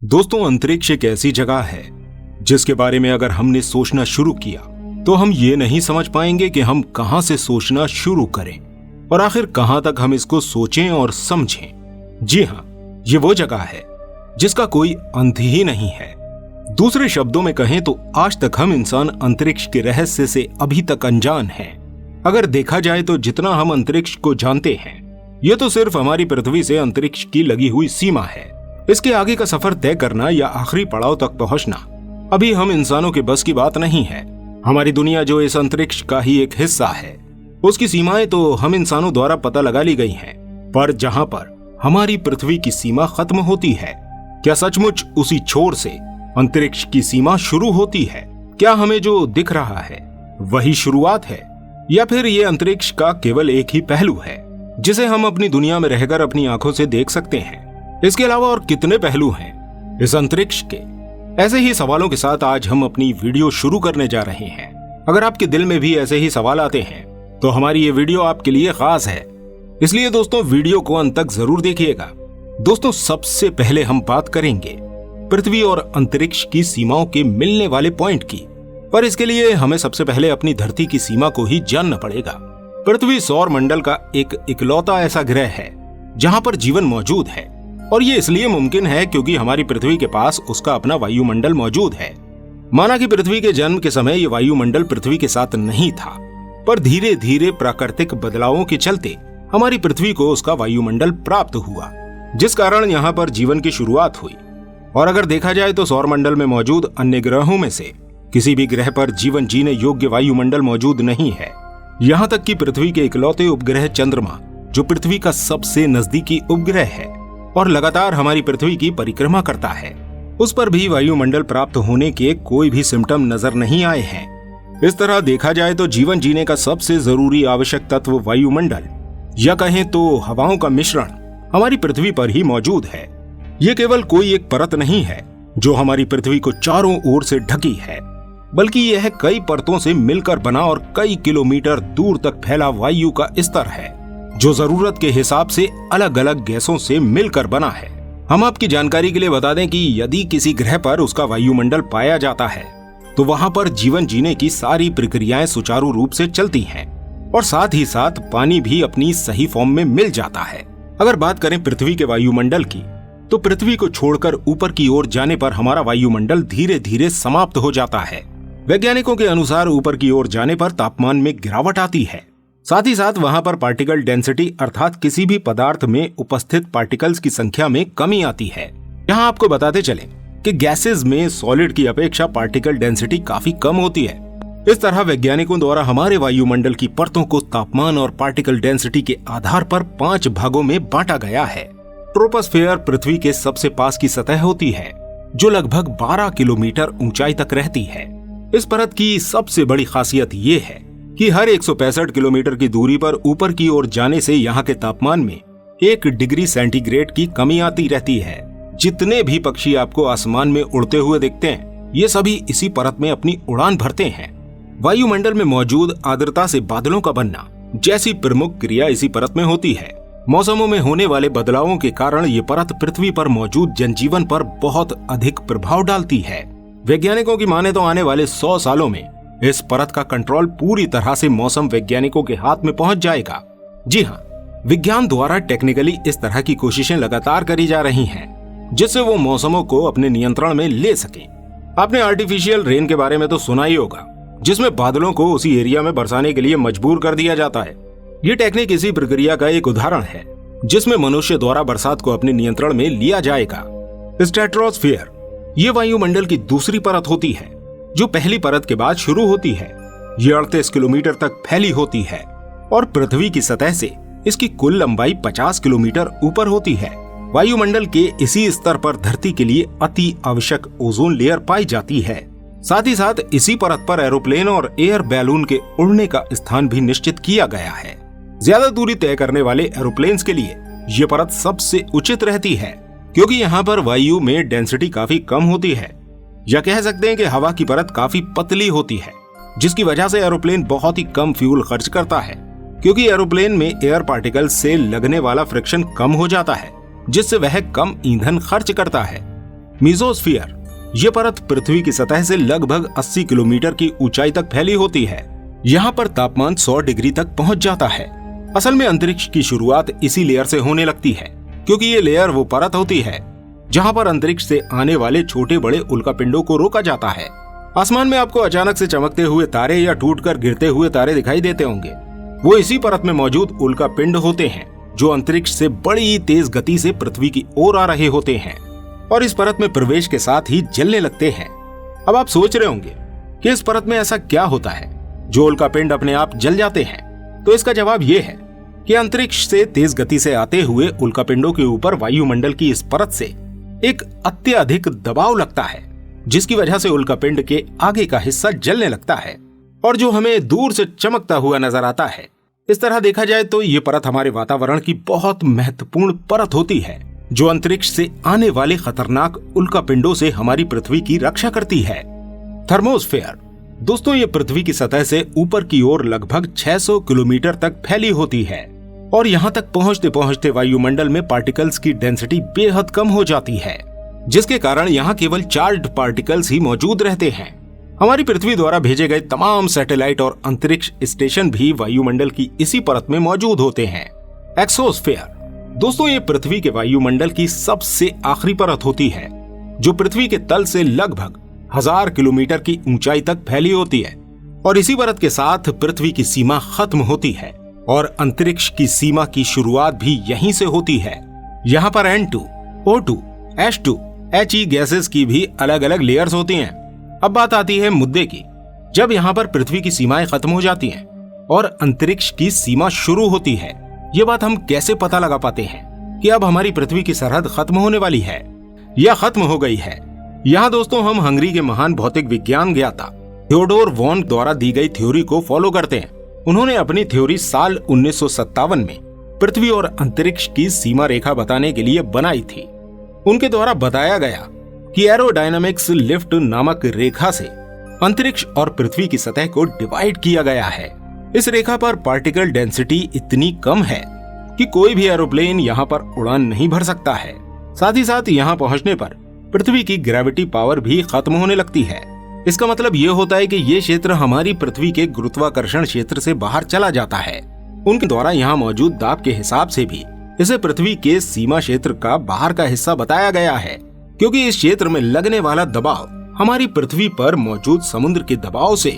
दोस्तों, अंतरिक्ष एक ऐसी जगह है जिसके बारे में अगर हमने सोचना शुरू किया तो हम ये नहीं समझ पाएंगे कि हम कहां से सोचना शुरू करें और आखिर कहां तक हम इसको सोचें और समझें। जी हां, ये वो जगह है जिसका कोई अंत ही नहीं है। दूसरे शब्दों में कहें तो आज तक हम इंसान अंतरिक्ष के रहस्य से अभी तक अनजान हैं। अगर देखा जाए तो जितना हम अंतरिक्ष को जानते हैं, ये तो सिर्फ हमारी पृथ्वी से अंतरिक्ष की लगी हुई सीमा है। इसके आगे का सफर तय करना या आखिरी पड़ाव तक पहुंचना अभी हम इंसानों के बस की बात नहीं है। हमारी दुनिया जो इस अंतरिक्ष का ही एक हिस्सा है, उसकी सीमाएं तो हम इंसानों द्वारा पता लगा ली गई हैं, पर जहां पर हमारी पृथ्वी की सीमा खत्म होती है, क्या सचमुच उसी छोर से अंतरिक्ष की सीमा शुरू होती है? क्या हमें जो दिख रहा है वही शुरुआत है, या फिर ये अंतरिक्ष का केवल एक ही पहलू है जिसे हम अपनी दुनिया में रहकर अपनी आंखों से देख सकते हैं? इसके अलावा और कितने पहलू हैं इस अंतरिक्ष के? ऐसे ही सवालों के साथ आज हम अपनी वीडियो शुरू करने जा रहे हैं। अगर आपके दिल में भी ऐसे ही सवाल आते हैं तो हमारी ये वीडियो आपके लिए खास है, इसलिए दोस्तों वीडियो को अंत तक जरूर देखिएगा। दोस्तों, सबसे पहले हम बात करेंगे पृथ्वी और अंतरिक्ष की सीमाओं के मिलने वाले पॉइंट की, पर इसके लिए हमें सबसे पहले अपनी धरती की सीमा को ही जानना पड़ेगा। पृथ्वी सौर मंडल का एक इकलौता ऐसा ग्रह है जहां पर जीवन मौजूद है, और ये इसलिए मुमकिन है क्योंकि हमारी पृथ्वी के पास उसका अपना वायुमंडल मौजूद है। माना कि पृथ्वी के जन्म के समय ये वायुमंडल पृथ्वी के साथ नहीं था, पर धीरे धीरे प्राकृतिक बदलावों के चलते हमारी पृथ्वी को उसका वायुमंडल प्राप्त हुआ, जिस कारण यहाँ पर जीवन की शुरुआत हुई। और अगर देखा जाए तो सौरमंडल में मौजूद अन्य ग्रहों में से किसी भी ग्रह पर जीवन जीने योग्य वायुमंडल मौजूद नहीं है। यहाँ तक कि पृथ्वी के इकलौते उपग्रह चंद्रमा, जो पृथ्वी का सबसे नजदीकी उपग्रह है और लगातार हमारी पृथ्वी की परिक्रमा करता है, उस पर भी वायुमंडल प्राप्त होने के कोई भी सिम्टम नजर नहीं आए हैं। इस तरह देखा जाए तो जीवन जीने का सबसे जरूरी आवश्यक तत्व वायुमंडल, या कहें तो हवाओं का मिश्रण, हमारी पृथ्वी पर ही मौजूद है। ये केवल कोई एक परत नहीं है जो हमारी पृथ्वी को चारों ओर से ढकी है, बल्कि यह कई परतों से मिलकर बना और कई किलोमीटर दूर तक फैला वायु का स्तर है, जो जरूरत के हिसाब से अलग अलग गैसों से मिलकर बना है। हम आपकी जानकारी के लिए बता दें कि यदि किसी ग्रह पर उसका वायुमंडल पाया जाता है तो वहां पर जीवन जीने की सारी प्रक्रियाएं सुचारू रूप से चलती हैं, और साथ ही साथ पानी भी अपनी सही फॉर्म में मिल जाता है। अगर बात करें पृथ्वी के वायुमंडल की, तो पृथ्वी को छोड़कर ऊपर की ओर जाने पर हमारा वायुमंडल धीरे धीरे समाप्त हो जाता है। वैज्ञानिकों के अनुसार ऊपर की ओर जाने पर तापमान में गिरावट आती है, साथ ही साथ वहां पर पार्टिकल डेंसिटी अर्थात किसी भी पदार्थ में उपस्थित पार्टिकल्स की संख्या में कमी आती है। यहाँ आपको बताते चलें कि गैसेस में सॉलिड की अपेक्षा पार्टिकल डेंसिटी काफी कम होती है। इस तरह वैज्ञानिकों द्वारा हमारे वायुमंडल की परतों को तापमान और पार्टिकल डेंसिटी के आधार पर 5 भागों में बांटा गया है। ट्रोपोस्फेयर पृथ्वी के सबसे पास की सतह होती है, जो लगभग 12 किलोमीटर ऊंचाई तक रहती है। इस परत की सबसे बड़ी खासियत ये है कि हर 165 किलोमीटर की दूरी पर ऊपर की ओर जाने से यहाँ के तापमान में 1 डिग्री सेंटीग्रेड की कमी आती रहती है। जितने भी पक्षी आपको आसमान में उड़ते हुए दिखते हैं, ये सभी इसी परत में अपनी उड़ान भरते हैं। वायुमंडल में मौजूद आर्द्रता से बादलों का बनना जैसी प्रमुख क्रिया इसी परत में होती है। मौसमों में होने वाले बदलावों के कारण ये परत पृथ्वी पर मौजूद जनजीवन पर बहुत अधिक प्रभाव डालती है। वैज्ञानिकों की माने तो आने वाले 100 सालों में इस परत का कंट्रोल पूरी तरह से मौसम वैज्ञानिकों के हाथ में पहुंच जाएगा। जी हाँ, विज्ञान द्वारा टेक्निकली इस तरह की कोशिशें लगातार करी जा रही हैं, जिससे वो मौसमों को अपने नियंत्रण में ले सके। आपने आर्टिफिशियल रेन के बारे में तो सुना ही होगा, जिसमें बादलों को उसी एरिया में बरसाने के लिए मजबूर कर दिया जाता है। ये टेक्निक इसी प्रक्रिया का एक उदाहरण है, जिसमें मनुष्य द्वारा बरसात को अपने नियंत्रण में लिया जाएगा। स्ट्रेटोस्फीयर ये वायुमंडल की दूसरी परत होती है, जो पहली परत के बाद शुरू होती है। ये 38 किलोमीटर तक फैली होती है और पृथ्वी की सतह से इसकी कुल लंबाई 50 किलोमीटर ऊपर होती है। वायुमंडल के इसी स्तर पर धरती के लिए अति आवश्यक ओजोन लेयर पाई जाती है। साथ ही साथ इसी परत पर एरोप्लेन और एयर बैलून के उड़ने का स्थान भी निश्चित किया गया है। ज्यादा दूरी तय करने वाले एरोप्लेन्स के लिए ये परत सबसे उचित रहती है, क्योंकि यहाँ पर वायु में डेंसिटी काफी कम होती है, या कह सकते हैं कि हवा की परत काफी पतली होती है, जिसकी वजह से एरोप्लेन बहुत ही कम फ्यूल खर्च करता है, क्योंकि एरोप्लेन में एयर पार्टिकल से लगने वाला फ्रिक्शन कम हो जाता है, जिससे वह कम ईंधन खर्च करता है। मीजोस्फीयर ये परत पृथ्वी की सतह से लगभग 80 किलोमीटर की ऊंचाई तक फैली होती है। यहाँ पर तापमान 100 डिग्री तक पहुँच जाता है। असल में अंतरिक्ष की शुरुआत इसी लेयर से होने लगती है, क्योंकि ये लेयर वो परत होती है जहाँ पर अंतरिक्ष से आने वाले छोटे बड़े उल्कापिंडों को रोका जाता है। आसमान में आपको अचानक से चमकते हुए तारे या टूटकर गिरते हुए तारे दिखाई देते होंगे। वो इसी परत में मौजूद उल्कापिंड होते हैं जो अंतरिक्ष से बड़ी तेज गति से पृथ्वी की ओर आ रहे होते हैं और इस परत में प्रवेश के साथ ही जलने लगते हैं। अब आप सोच रहे होंगे कि इस परत में ऐसा क्या होता है जो उल्कापिंड अपने आप जल जाते हैं। तो इसका जवाब ये है कि अंतरिक्ष से तेज गति से आते हुए उल्कापिंडों के ऊपर वायुमंडल की इस परत से एक अत्यधिक दबाव लगता है, जिसकी वजह से उल्कापिंड के आगे का हिस्सा जलने लगता है और जो हमें दूर से चमकता हुआ नजर आता है। इस तरह देखा जाए तो ये परत हमारे वातावरण की बहुत महत्वपूर्ण परत होती है जो अंतरिक्ष से आने वाले खतरनाक उल्कापिंडों से हमारी पृथ्वी की रक्षा करती है। थर्मोस्फेयर दोस्तों ये पृथ्वी की सतह से ऊपर की ओर लगभग 600 किलोमीटर तक फैली होती है और यहाँ तक पहुँचते पहुँचते वायुमंडल में पार्टिकल्स की डेंसिटी बेहद कम हो जाती है, जिसके कारण यहाँ केवल चार्ज्ड पार्टिकल्स ही मौजूद रहते हैं। हमारी पृथ्वी द्वारा भेजे गए तमाम सैटेलाइट और अंतरिक्ष स्टेशन भी वायुमंडल की इसी परत में मौजूद होते हैं। एक्सोस्फेयर दोस्तों ये पृथ्वी के वायुमंडल की सबसे आखिरी परत होती है जो पृथ्वी के तल से लगभग 1000 किलोमीटर की ऊंचाई तक फैली होती है और इसी परत के साथ पृथ्वी की सीमा खत्म होती है और अंतरिक्ष की सीमा की शुरुआत भी यहीं से होती है। यहाँ पर N2, O2, H2, He gases की भी अलग अलग लेयर्स होती हैं। अब बात आती है मुद्दे की, जब यहाँ पर पृथ्वी की सीमाएं खत्म हो जाती हैं और अंतरिक्ष की सीमा शुरू होती है, ये बात हम कैसे पता लगा पाते हैं कि अब हमारी पृथ्वी की सरहद खत्म होने वाली है या खत्म हो गई है। यहाँ दोस्तों हम हंगरी के महान भौतिक विज्ञान ज्ञाता थियोडोर वॉन द्वारा दी गई थ्योरी को फॉलो करते हैं। उन्होंने अपनी थ्योरी साल 1957 में पृथ्वी और अंतरिक्ष की सीमा रेखा बताने के लिए बनाई थी। उनके द्वारा बताया गया कि एरोडायनामिक्स लिफ्ट नामक रेखा से अंतरिक्ष और पृथ्वी की सतह को डिवाइड किया गया है। इस रेखा पर पार्टिकल डेंसिटी इतनी कम है कि कोई भी एरोप्लेन यहाँ पर उड़ान नहीं भर सकता है। साथ ही साथ यहाँ पहुँचने पर पृथ्वी की ग्रेविटी पावर भी खत्म होने लगती है। इसका मतलब ये होता है कि ये क्षेत्र हमारी पृथ्वी के गुरुत्वाकर्षण क्षेत्र से बाहर चला जाता है। उनके द्वारा यहाँ मौजूद दाब के हिसाब से भी इसे पृथ्वी के सीमा क्षेत्र का बाहर का हिस्सा बताया गया है, क्योंकि इस क्षेत्र में लगने वाला दबाव हमारी पृथ्वी पर मौजूद समुद्र के दबाव से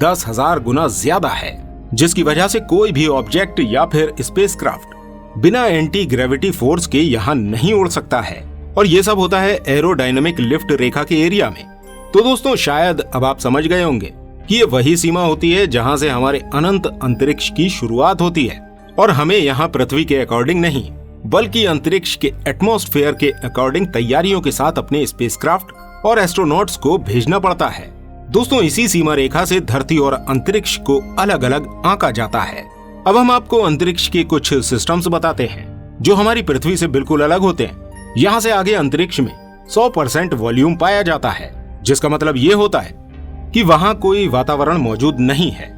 10,000 गुना ज्यादा है, जिसकी वजह से कोई भी ऑब्जेक्ट या फिर स्पेसक्राफ्ट बिना एंटी ग्रेविटी फोर्स के यहाँ नहीं उड़ सकता है। और ये सब होता है एरोडायनामिक लिफ्ट रेखा के एरिया में। तो दोस्तों शायद अब आप समझ गए होंगे कि ये वही सीमा होती है जहाँ से हमारे अनंत अंतरिक्ष की शुरुआत होती है और हमें यहाँ पृथ्वी के अकॉर्डिंग नहीं बल्कि अंतरिक्ष के एटमॉस्फेयर के अकॉर्डिंग तैयारियों के साथ अपने स्पेसक्राफ्ट और एस्ट्रोनॉट्स को भेजना पड़ता है। दोस्तों इसी सीमा रेखा से धरती और अंतरिक्ष को अलग अलग आंका जाता है। अब हम आपको अंतरिक्ष के कुछ सिस्टम्स बताते हैं जो हमारी पृथ्वी से बिल्कुल अलग होते हैं। यहाँ से आगे अंतरिक्ष में 100% वॉल्यूम पाया जाता है, जिसका मतलब ये होता है कि वहाँ कोई वातावरण मौजूद नहीं है।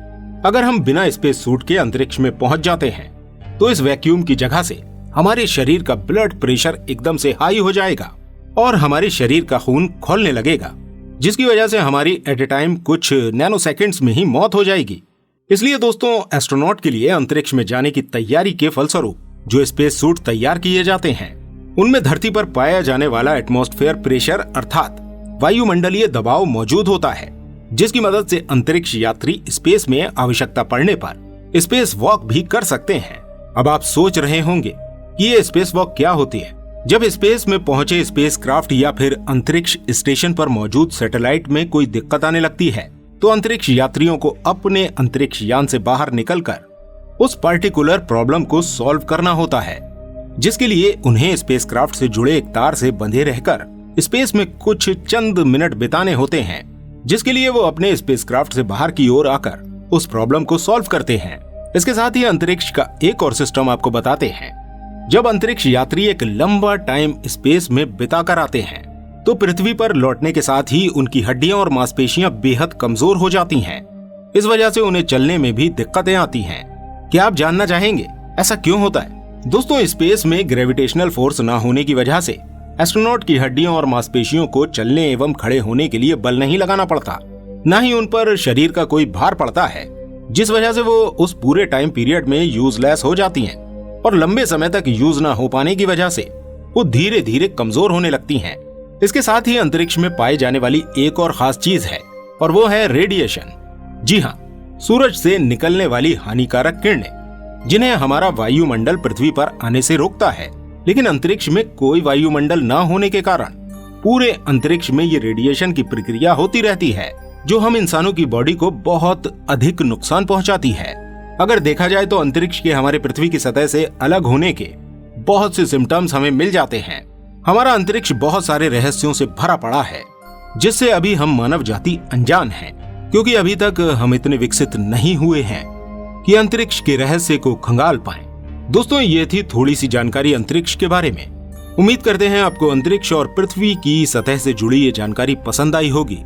अगर हम बिना स्पेस सूट के अंतरिक्ष में पहुंच जाते हैं तो इस वैक्यूम की जगह से हमारे शरीर का ब्लड प्रेशर एकदम से हाई हो जाएगा और हमारे शरीर का खून खौलने लगेगा, जिसकी वजह से हमारी एट ए टाइम कुछ नैनो सेकेंड्स में ही मौत हो जाएगी। इसलिए दोस्तों एस्ट्रोनॉट के लिए अंतरिक्ष में जाने की तैयारी के फलस्वरूप जो स्पेस सूट तैयार किए जाते हैं उनमें धरती पर पाया जाने वाला एटमॉस्फेयर प्रेशर अर्थात वायुमंडलीय दबाव मौजूद होता है, जिसकी मदद से अंतरिक्ष यात्री स्पेस में आवश्यकता पड़ने पर स्पेस वॉक भी कर सकते हैं। अब आप सोच रहे होंगे कि ये स्पेस वॉक क्या होती है। जब स्पेस में पहुंचे स्पेसक्राफ्ट या फिर अंतरिक्ष स्टेशन पर मौजूद सैटेलाइट में कोई दिक्कत आने लगती है तो अंतरिक्ष यात्रियों को अपने अंतरिक्ष यान से बाहर निकलकर उस पर्टिकुलर प्रॉब्लम को सॉल्व करना होता है, जिसके लिए उन्हें स्पेसक्राफ्ट से जुड़े एक तार से बंधे रहकर स्पेस में कुछ चंद मिनट बिताने होते हैं, जिसके लिए वो अपने स्पेसक्राफ्ट से बाहर की ओर आकर उस प्रॉब्लम को सॉल्व करते हैं। इसके साथ ही अंतरिक्ष का एक और सिस्टम आपको बताते हैं। जब अंतरिक्ष यात्री एक लंबा टाइम स्पेस में बिता कर आते हैं तो पृथ्वी पर लौटने के साथ ही उनकी हड्डियां और मांसपेशियां बेहद कमजोर हो जाती हैं। इस वजह से उन्हें चलने में भी दिक्कतें आती हैं। क्या आप जानना चाहेंगे ऐसा क्यों होता है? दोस्तों स्पेस में ग्रेविटेशनल फोर्स न होने की वजह से एस्ट्रोनॉट की हड्डियों और मांसपेशियों को चलने एवं खड़े होने के लिए बल नहीं लगाना पड़ता, न ही उन पर शरीर का कोई भार पड़ता है, जिस वजह से वो उस पूरे टाइम पीरियड में यूजलेस हो जाती हैं और लंबे समय तक यूज न हो पाने की वजह से वो धीरे धीरे कमजोर होने लगती हैं। इसके साथ ही अंतरिक्ष में पाई जाने वाली एक और खास चीज है और वो है रेडिएशन। जी हाँ, सूरज से निकलने वाली हानिकारक किरणें, जिन्हें हमारा वायुमंडल पृथ्वी पर आने से रोकता है, लेकिन अंतरिक्ष में कोई वायुमंडल न होने के कारण पूरे अंतरिक्ष में ये रेडिएशन की प्रक्रिया होती रहती है, जो हम इंसानों की बॉडी को बहुत अधिक नुकसान पहुंचाती है। अगर देखा जाए तो अंतरिक्ष के हमारे पृथ्वी की सतह से अलग होने के बहुत से सिम्टम्स हमें मिल जाते हैं। हमारा अंतरिक्ष बहुत सारे रहस्यों से भरा पड़ा है, जिससे अभी हम मानव जाति अनजान है, क्योंकि अभी तक हम इतने विकसित नहीं हुए हैं कि अंतरिक्ष के रहस्य को खंगाल पाएं। दोस्तों, ये थी थोड़ी सी जानकारी अंतरिक्ष के बारे में। उम्मीद करते हैं आपको अंतरिक्ष और पृथ्वी की सतह से जुड़ी ये जानकारी पसंद आई होगी।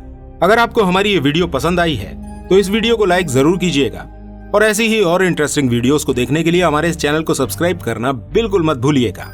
अगर आपको हमारी ये वीडियो पसंद आई है तो इस वीडियो को लाइक जरूर कीजिएगा और ऐसी ही और इंटरेस्टिंग वीडियोस को देखने के लिए हमारे इस चैनल को सब्सक्राइब करना बिल्कुल मत भूलिएगा।